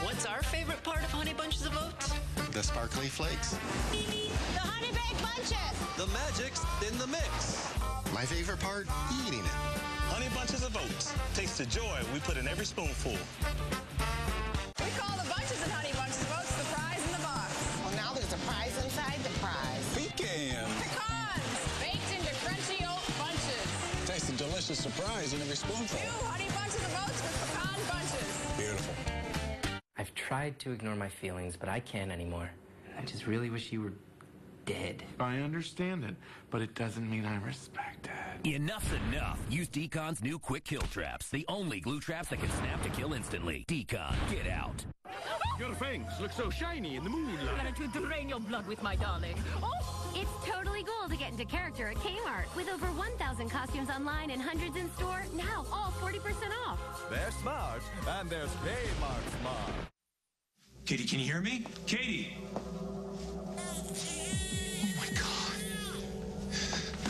What's our favorite part of Honey Bunches of Oats? The sparkly flakes. The Honey Baked Bunches! The magic's in the mix. My favorite part? Eating it. Honey Bunches of Oats. Taste the joy we put in every spoonful. We call the bunches in Honey Bunches of Oats the prize in the box. Well, now there's a prize inside the prize. Pecan. Pecans, baked into crunchy oat bunches. Taste a delicious surprise in every spoonful. New Honey Bunches of Oats with pecan bunches. Beautiful. I've tried to ignore my feelings, but I can't anymore. I just really wish you were dead. I understand it, but it doesn't mean I respect it. Enough's enough. Use Decon's new quick kill traps, the only glue traps that can snap to kill instantly. Decon, get out. Your fangs look so shiny in the moonlight. I'm going to drain your blood with my darling. Oh, it's totally cool to get into character at Kmart. With over 1,000 costumes online and hundreds in store, now all 40% off. They're smart, and there's Kmart smart. Katie, can you hear me? Katie! Oh my God.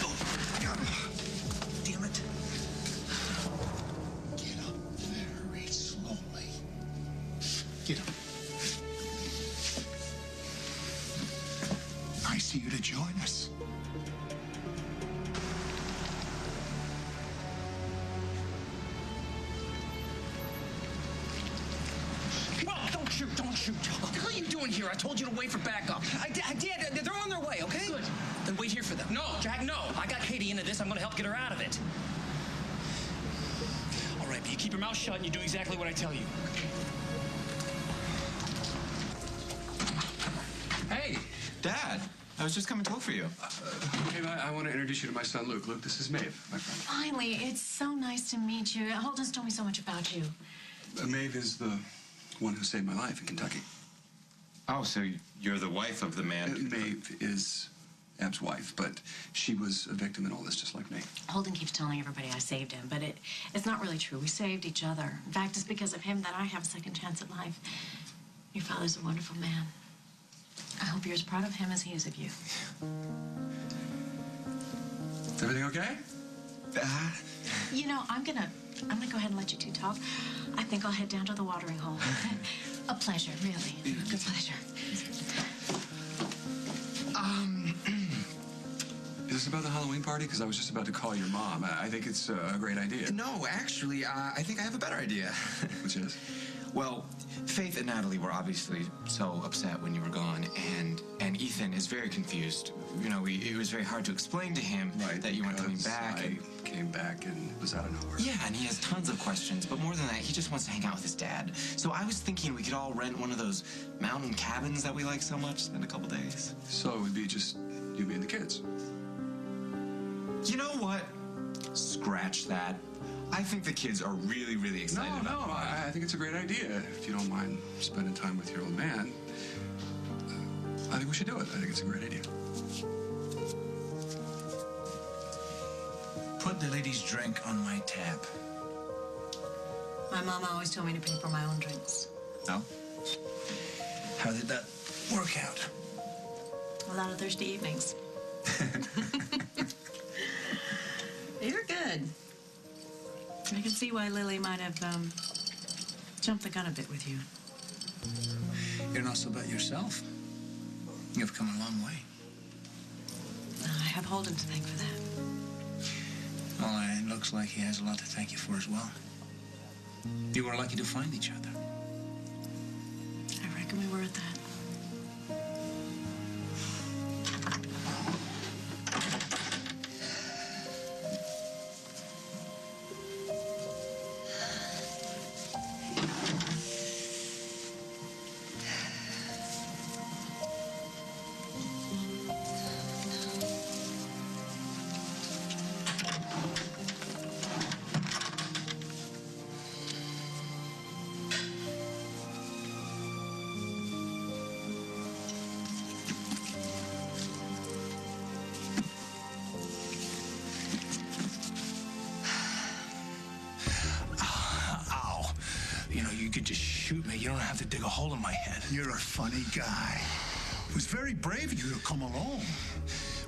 Oh, God. Damn it. Get up very slowly. Get up. Nice of you to join us. Don't shoot, don't shoot. What the hell are you doing here? I told you to wait for backup. I did. They're on their way, okay? Good. Then wait here for them. No, Jack, no. I got Katie into this. I'm going to help get her out of it. All right, but you keep your mouth shut and you do exactly what I tell you. Hey, Dad. I was just coming to look for you. Maeve, I want to introduce you to my son, Luke. Luke, this is Maeve, my friend. Finally, it's so nice to meet you. Holden's told me so much about you. Maeve is the one who saved my life in Kentucky. Oh, so you're the wife of the man? Maeve is Ab's wife, but she was a victim in all this just like me. Holden keeps telling everybody I saved him, but it's not really true. We saved each other. In fact, it's because of him that I have a second chance at life. Your father's a wonderful man. I hope you're as proud of him as he is of you. Is everything okay? You know, I'm gonna go ahead and let you two talk. I think I'll head down to the watering hole. A pleasure, really. A good pleasure. Is this about the Halloween party? Because I was just about to call your mom. I think it's a great idea. No, actually, I think I have a better idea. Which is? Well, Faith and Natalie were obviously so upset when you were gone, and Ethan is very confused. You know, it was very hard to explain to him that you weren't coming back. I came back and it was out of nowhere. Yeah, and he has tons of questions, but more than that, he just wants to hang out with his dad. So I was thinking we could all rent one of those mountain cabins that we like so much, spend a couple days. So it would be just you, me, and the kids. You know what? Scratch that. I think the kids are really, really excited about it. No, I think it's a great idea. If you don't mind spending time with your old man, I think we should do it. I think it's a great idea. Put the lady's drink on my tab. My mama always told me to pay for my own drinks. No? How did that work out? A lot of thirsty evenings. You're good. I can see why Lily might have jumped the gun a bit with you. You're not so bad yourself. You've come a long way. I have Holden to thank for that. Well, it looks like he has a lot to thank you for as well. You were lucky to find each other. I reckon we were at that. You could just shoot me. You don't have to dig a hole in my head. You're a funny guy. It was very brave of you to come alone.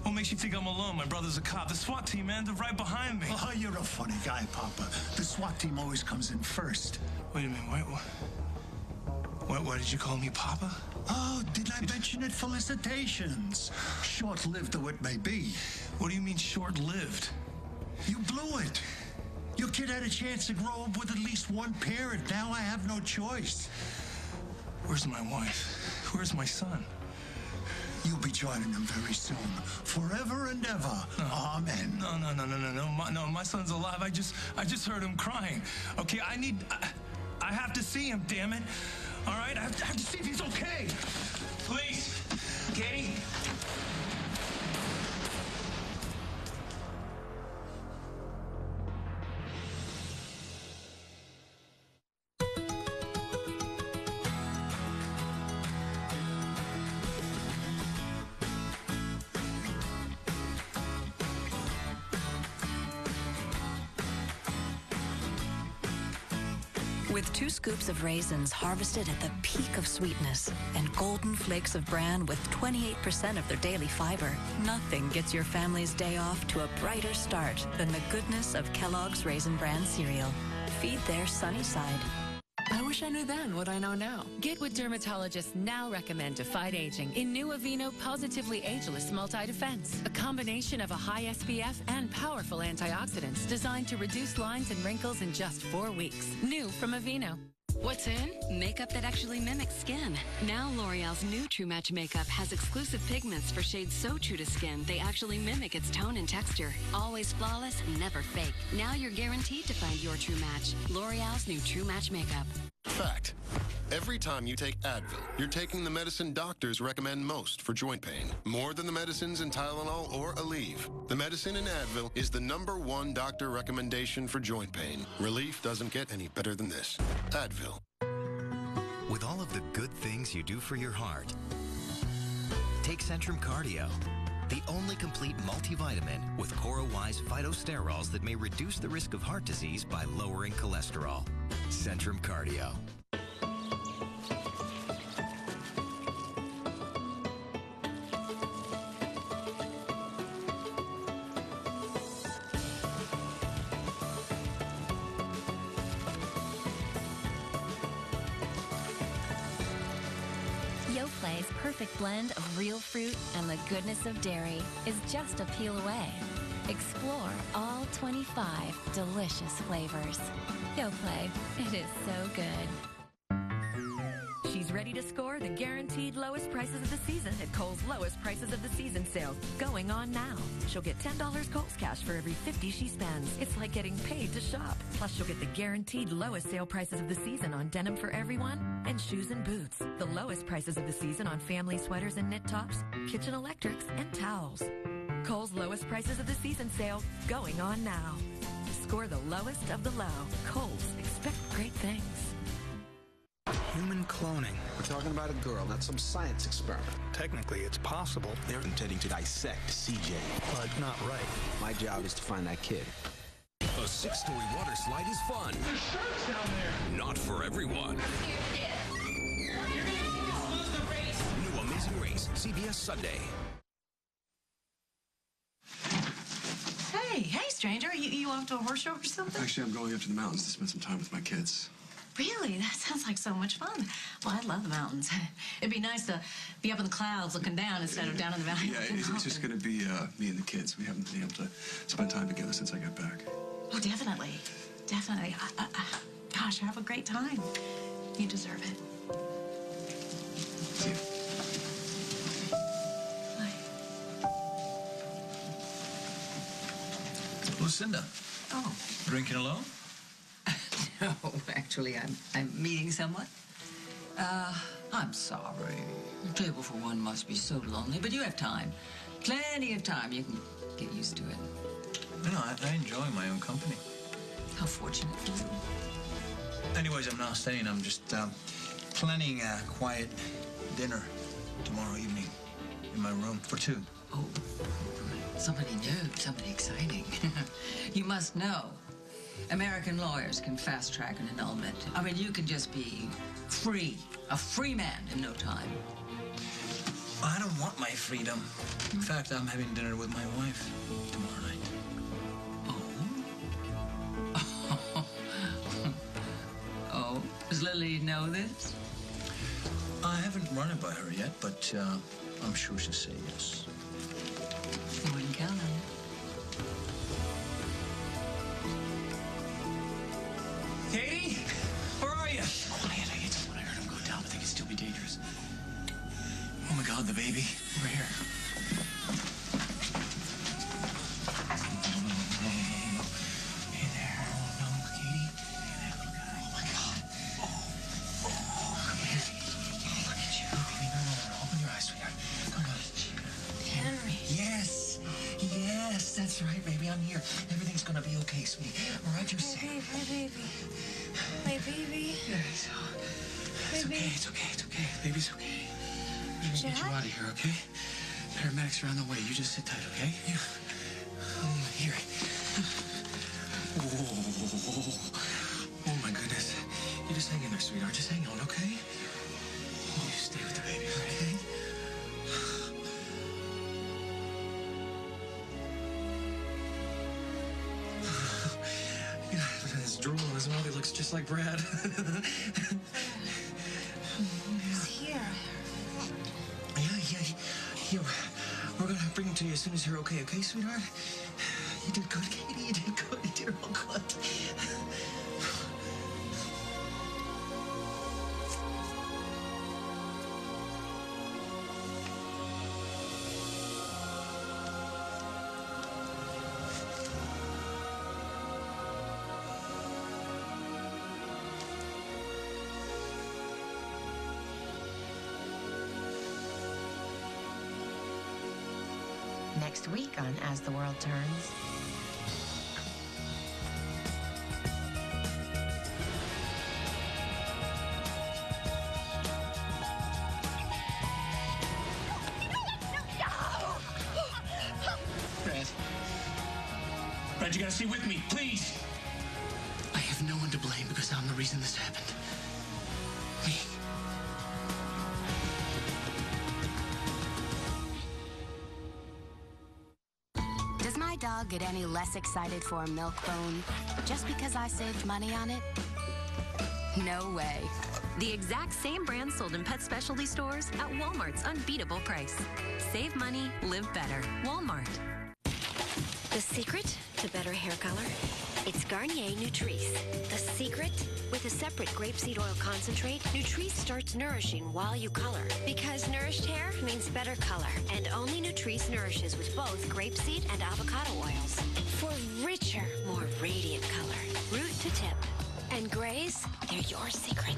What makes you think I'm alone? My brother's a cop. The SWAT team, man, they're right behind me. Oh, you're a funny guy, Papa. The SWAT team always comes in first. Wait a minute. Why did you call me Papa? Oh, did I mention it? Felicitations. Short-lived though it may be. What do you mean short-lived? You blew it. Your kid had a chance to grow up with at least one parent. Now I have no choice. Where's my wife? Where's my son? You'll be joining them very soon. Forever and ever. No. Amen. No, my son's alive. I just heard him crying. Okay, I have to see him, damn it. All right, I have to see if he's okay. Please. Katie? With 2 scoops of raisins harvested at the peak of sweetness and golden flakes of bran with 28% of their daily fiber, nothing gets your family's day off to a brighter start than the goodness of Kellogg's Raisin Bran cereal. Feed their sunny side. I wish I knew then what I know now. Get what dermatologists now recommend to fight aging in new Aveeno Positively Ageless Multi-Defense. A combination of a high SPF and powerful antioxidants designed to reduce lines and wrinkles in just 4 weeks. New from Aveeno. What's in? Makeup that actually mimics skin. Now L'Oreal's new True Match makeup has exclusive pigments for shades so true to skin, they actually mimic its tone and texture. Always flawless, never fake. Now you're guaranteed to find your true match. L'Oreal's new True Match makeup. Fact. Every time you take Advil, you're taking the medicine doctors recommend most for joint pain, more than the medicines in Tylenol or Aleve. The medicine in Advil is the #1 doctor recommendation for joint pain. Relief doesn't get any better than this. Advil. with all of the good things you do for your heart. Take Centrum Cardio, the only complete multivitamin with CoraWise phytosterols that may reduce the risk of heart disease by lowering cholesterol. Centrum Cardio. Yoplai's perfect blend of real fruit and the goodness of dairy is just a peel away. Explore all 25 delicious flavors. Yoplait, it is so good. She's ready to score the guaranteed lowest prices of the season at Kohl's lowest prices of the season sale, going on now. She'll get $10 Kohl's cash for every $50 she spends. It's like getting paid to shop. Plus, she'll get the guaranteed lowest sale prices of the season on denim for everyone and shoes and boots. The lowest prices of the season on family sweaters and knit tops, kitchen electrics, and towels. Kohl's lowest prices of the season sale, going on now. Score the lowest of the low. Kohl's. Expect great things. Human cloning. We're talking about a girl, not some science experiment. Technically, it's possible. They're intending to dissect CJ. But not right. My job is to find that kid. A 6-story water slide is fun. There's sharks down there. Not for everyone. New Amazing Race, CBS Sunday. Hey, stranger, you off to a horse show or something? Actually, I'm going up to the mountains to spend some time with my kids. Really? That sounds like so much fun. Well, I love the mountains. It'd be nice to be up in the clouds looking down instead of down in the valley. Yeah, it's just going to be me and the kids. We haven't been able to spend time together since I got back. Oh, definitely. Definitely. Gosh, have a great time. You deserve it. See you. Lucinda, Oh, drinking alone? no, actually, I'm meeting someone. I'm sorry. A table for one must be so lonely, but you have time. Plenty of time. You can get used to it. No, I enjoy my own company. How fortunate for you. Anyways, I'm not staying. I'm just planning a quiet dinner tomorrow evening in my room for two. Oh, somebody new, somebody exciting. You must know. American lawyers can fast-track an annulment. I mean, you can just be free, a free man in no time. I don't want my freedom. In fact, I'm having dinner with my wife tomorrow night. Oh. Oh, does Lily know this? I haven't run it by her yet, but I'm sure she'll say yes. You wouldn't count on it. Katie? Where are you? Quiet, I just when I heard him go down, I think it'd still be dangerous. Oh my God, the baby. Over here. Hey there. Oh, no, Katie. Hey there, little girl. Oh, my God. Oh, come here. Oh, look at you. Baby, no. Open your eyes, sweetheart. Come on. Henry. Yes. Yes, that's right, baby. I'm here. Everything's gonna be okay, sweetie. All right, you're safe. My baby. My baby. Yes. It's okay, it's okay, it's okay. Baby's okay. We're gonna get you out of here, okay? Paramedics are on the way. You just sit tight, okay? Here. Oh, my goodness. You just hang in there, sweetheart. Just hang on, okay? You stay with the baby, okay? His drool on his mouth, he looks just like Brad. He's here. Yeah. We're gonna bring him to you as soon as you're okay, sweetheart? You did good, Katie. You did good. You did real good. Next week on As the World Turns. Glad you gotta stay with me, please. I have no one to blame because I'm the reason this happened. Me. Does my dog get any less excited for a milk bone just because I saved money on it? No way. The exact same brand sold in pet specialty stores at Walmart's unbeatable price. Save money, live better. Walmart. The secret to better hair color? It's Garnier Nutrice. The secret? With a separate grapeseed oil concentrate, Nutrice starts nourishing while you color. Because nourished hair means better color. And only Nutrice nourishes with both grapeseed and avocado oils. For richer, more radiant color. Root to tip. And grays, they're your secret.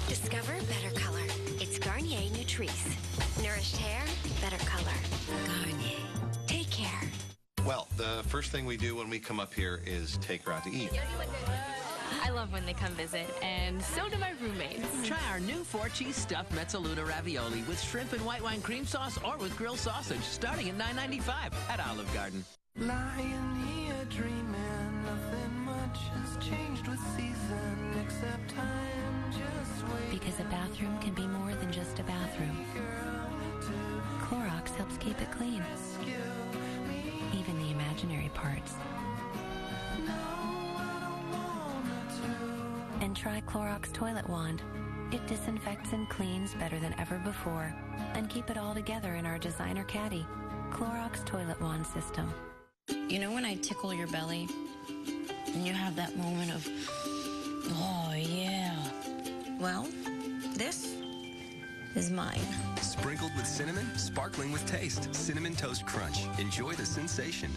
Discover better color. It's Garnier Nutrice. Nourished hair, better color. Garnier. Take care. Well, the first thing we do when we come up here is take her out to eat. I love when they come visit, and so do my roommates. Try our new 4-cheese stuffed mezzaluna ravioli with shrimp and white wine cream sauce or with grilled sausage, starting at $9.95 at Olive Garden. Lying here dreaming, nothing much has changed with season except time just wait. Because a bathroom can be more than just a bathroom. Clorox helps keep it clean. Even the imaginary parts. And try Clorox Toilet Wand. It disinfects and cleans better than ever before. And keep it all together in our designer caddy. Clorox Toilet Wand System. You know when I tickle your belly and you have that moment of, oh yeah. Well, this is mine. Sprinkled with cinnamon, sparkling with taste. Cinnamon Toast Crunch. Enjoy the sensation.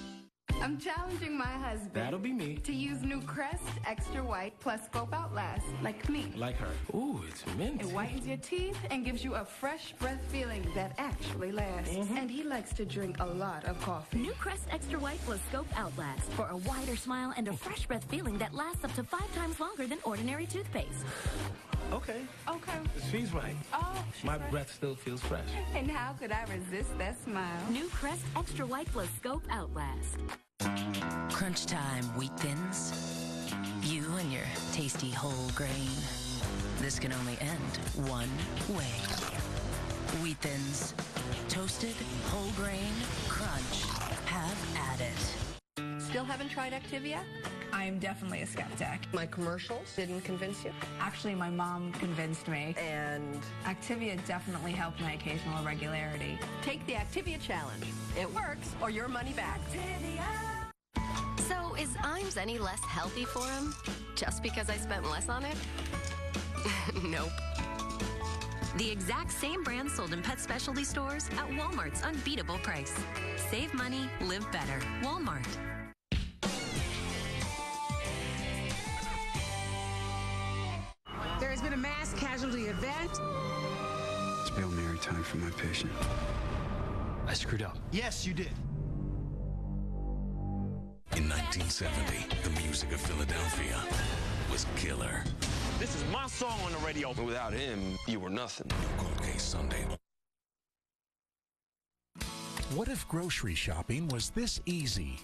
I'm challenging my husband. That'll be me. To use new Crest Extra White plus Scope Outlast, like me. Like her. Ooh, it's mint. It whitens your teeth and gives you a fresh breath feeling that actually lasts. And he likes to drink a lot of coffee. New Crest Extra White plus Scope Outlast for a wider smile and a fresh breath feeling that lasts up to 5 times longer than ordinary toothpaste. Okay. Okay. She's right. Oh, My breath still feels fresh. And how could I resist that smile? New Crest Extra White plus Scope Outlast. Crunch time, wheat thins. You and your tasty whole grain. This can only end one way. Wheat thins. Toasted, whole grain, crunch. Have at it. Still haven't tried Activia? I'm definitely a skeptic. My commercials didn't convince you? Actually, my mom convinced me. And Activia definitely helped my occasional irregularity. Take the Activia challenge. It works, or your money back. So is Iams any less healthy for him? Just because I spent less on it? Nope. The exact same brand sold in pet specialty stores at Walmart's unbeatable price. Save money, live better. Walmart. There has been a mass casualty event. It's Bill Mary time for my patient. I screwed up. Yes, you did. In 1970, the music of Philadelphia was killer. This is my song on the radio. Without him, you were nothing. New Cold Case Sunday. What if grocery shopping was this easy?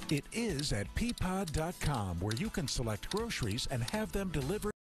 It is at peapod.com, where you can select groceries and have them delivered